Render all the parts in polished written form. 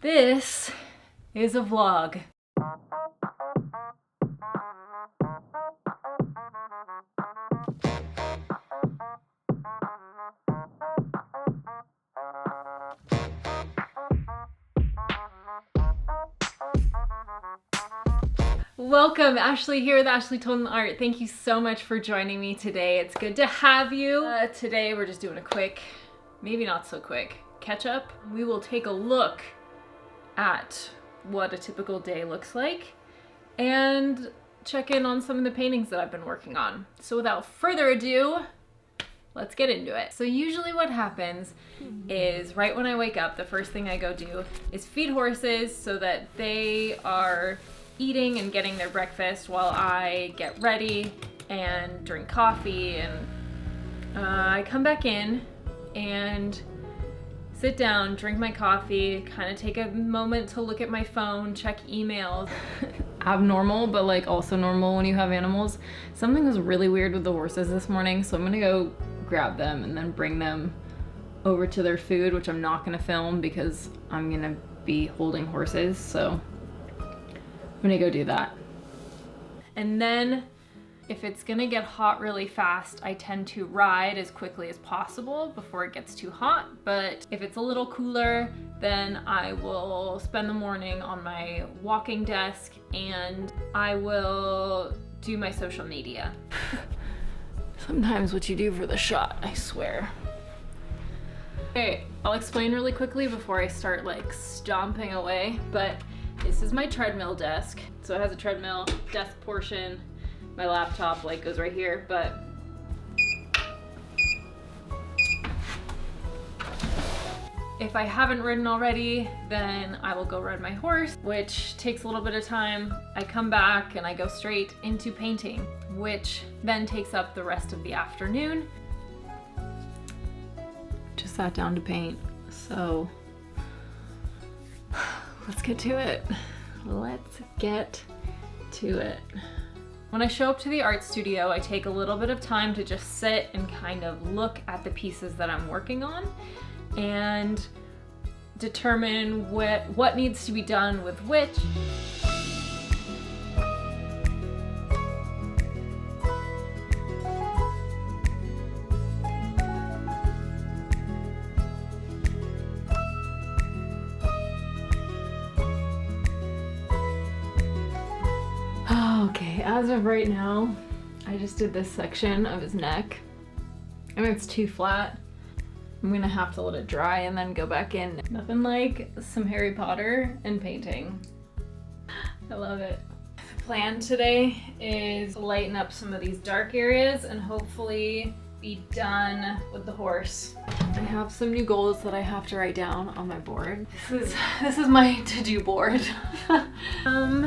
This is a vlog. Welcome, Ashley here with Tolton Art. Thank you so much for joining me today. It's good to have you. Today we're just doing a quick, maybe not so quick, catch up. We will take a look at what a typical day looks like and check in on some of the paintings that I've been working on. So without further ado, let's get into it. So usually what happens is right when I wake up, the first thing I go do is feed horses so that they are eating and getting their breakfast while I get ready and drink coffee, and I come back in and sit down, drink my coffee, kind of take a moment to look at my phone, check emails. Abnormal, but like also normal when you have animals. Something was really weird with the horses this morning, so I'm gonna go grab them and then bring them over to their food, which I'm not gonna film because I'm gonna be holding horses, so I'm gonna go do that. And then if it's gonna get hot really fast, I tend to ride as quickly as possible before it gets too hot. But if it's a little cooler, then I will spend the morning on my walking desk and I will do my social media. Sometimes what you do for the shot, I swear. Okay, I'll explain really quickly before I start like stomping away, but this is my treadmill desk. So it has a treadmill, desk portion, my laptop like goes right here, but if I haven't ridden already, then I will go ride my horse, which takes a little bit of time. I come back and I go straight into painting, which then takes up the rest of the afternoon. Just sat down to paint, so let's get to it. Let's get to it. When I show up to the art studio, I take a little bit of time to just sit and kind of look at the pieces that I'm working on and determine what needs to be done with which. Okay, as of right now, I just did this section of his neck and it's too flat. I'm gonna have to let it dry and then go back in. Nothing like some Harry Potter and painting. I love it. The plan today is to lighten up some of these dark areas and hopefully be done with the horse. I have some new goals that I have to write down on my board. This is my to-do board.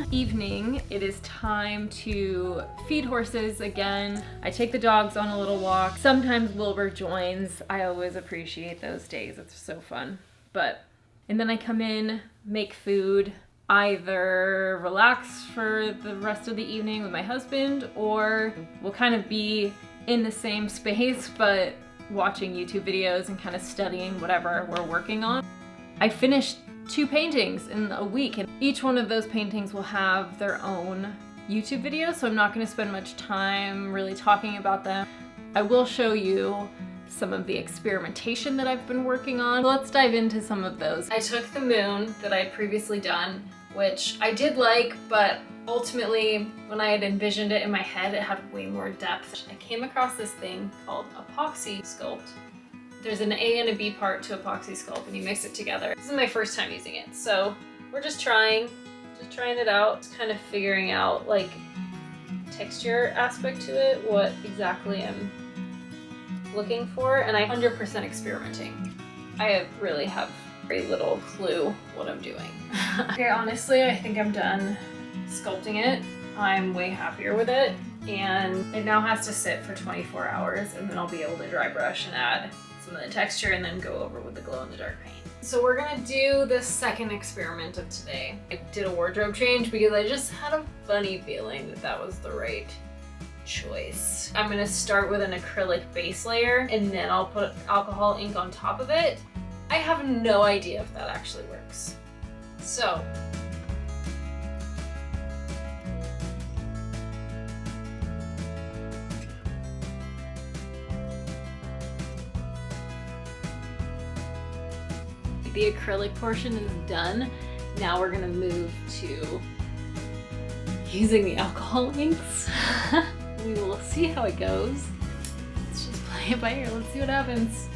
Evening, it is time to feed horses again. I take the dogs on a little walk. Sometimes Wilbur joins. I always appreciate those days. It's so fun. And then I come in, make food, either relax for the rest of the evening with my husband, or we'll kind of be in the same space, but watching YouTube videos and kind of studying whatever we're working on. I finished 2 paintings in a week, and each one of those paintings will have their own YouTube video, so I'm not going to spend much time really talking about them. I will show you some of the experimentation that I've been working on. Let's dive into some of those. I took the moon that I had previously done, which I did like, but ultimately, when I had envisioned it in my head, it had way more depth. I came across this thing called epoxy sculpt. There's an A and a B part to epoxy sculpt, and you mix it together. This is my first time using it, so we're just trying it out, just kind of figuring out like texture aspect to it, what exactly I'm looking for, and I 100% experimenting. I really have very little clue what I'm doing. Okay, honestly, I think I'm done sculpting it. I'm way happier with it, and it now has to sit for 24 hours, and then I'll be able to dry brush and add some of the texture and then go over with the glow-in-the-dark paint. So we're gonna do the second experiment of today. I did a wardrobe change because I just had a funny feeling that that was the right choice. I'm gonna start with an acrylic base layer, and then I'll put alcohol ink on top of it. I have no idea if that actually works. So the acrylic portion is done. Now we're gonna move to using the alcohol inks. We will see how it goes. Let's just play it by ear. Let's see what happens.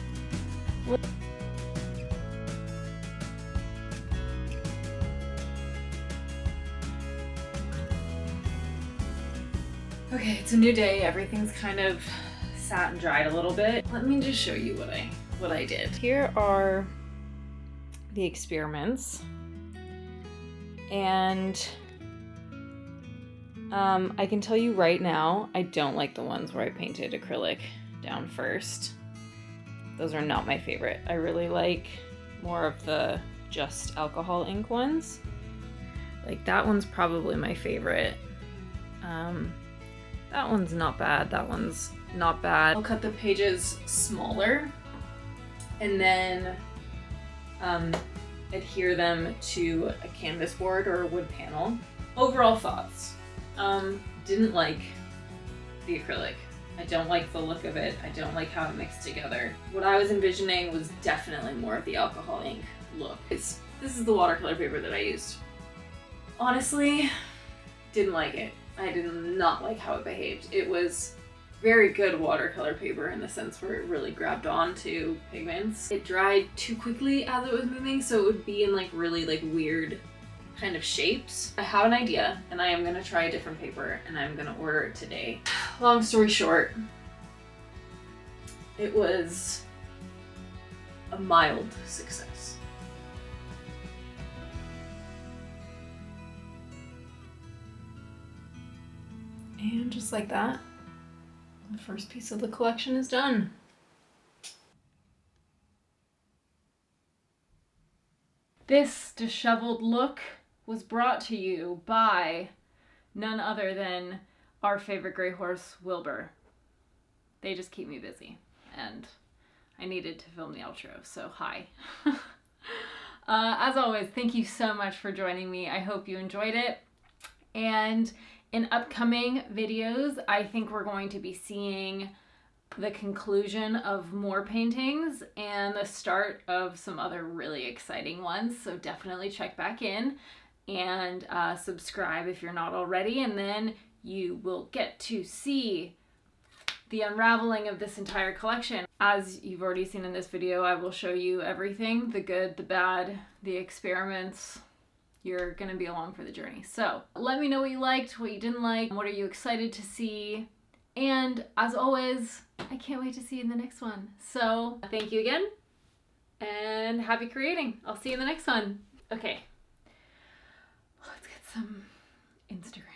Okay, it's a new day. Everything's kind of sat and dried a little bit. Let me just show you what I did. Here are the experiments, and I can tell you right now, I don't like the ones where I painted acrylic down first. Those are not my favorite. I really like more of the just alcohol ink ones. Like that one's probably my favorite. That one's not bad. That one's not bad. I'll cut the pages smaller and then adhere them to a canvas board or a wood panel. Overall thoughts. Didn't like the acrylic. I don't like the look of it. I don't like how it mixed together. What I was envisioning was definitely more of the alcohol ink look. This is the watercolor paper that I used. Honestly, didn't like it. I did not like how it behaved. It was very good watercolor paper in the sense where it really grabbed on to pigments. It dried too quickly as it was moving, so it would be in like really like weird kind of shapes. I have an idea and I am gonna try a different paper and I'm gonna order it today. Long story short, it was a mild success. And just like that, the first piece of the collection is done. This disheveled look was brought to you by none other than our favorite gray horse, Wilbur. They just keep me busy, and I needed to film the outro, so hi. As always, thank you so much for joining me. I hope you enjoyed it. And in upcoming videos, I think we're going to be seeing the conclusion of more paintings and the start of some other really exciting ones. So definitely check back in and subscribe if you're not already, and then you will get to see the unraveling of this entire collection. As you've already seen in this video, I will show you everything, the good, the bad, the experiments. You're gonna be along for the journey. So let me know what you liked, what you didn't like, what are you excited to see, and as always, I can't wait to see you in the next one. So thank you again, and happy creating. I'll see you in the next one. Okay, let's get some Instagram.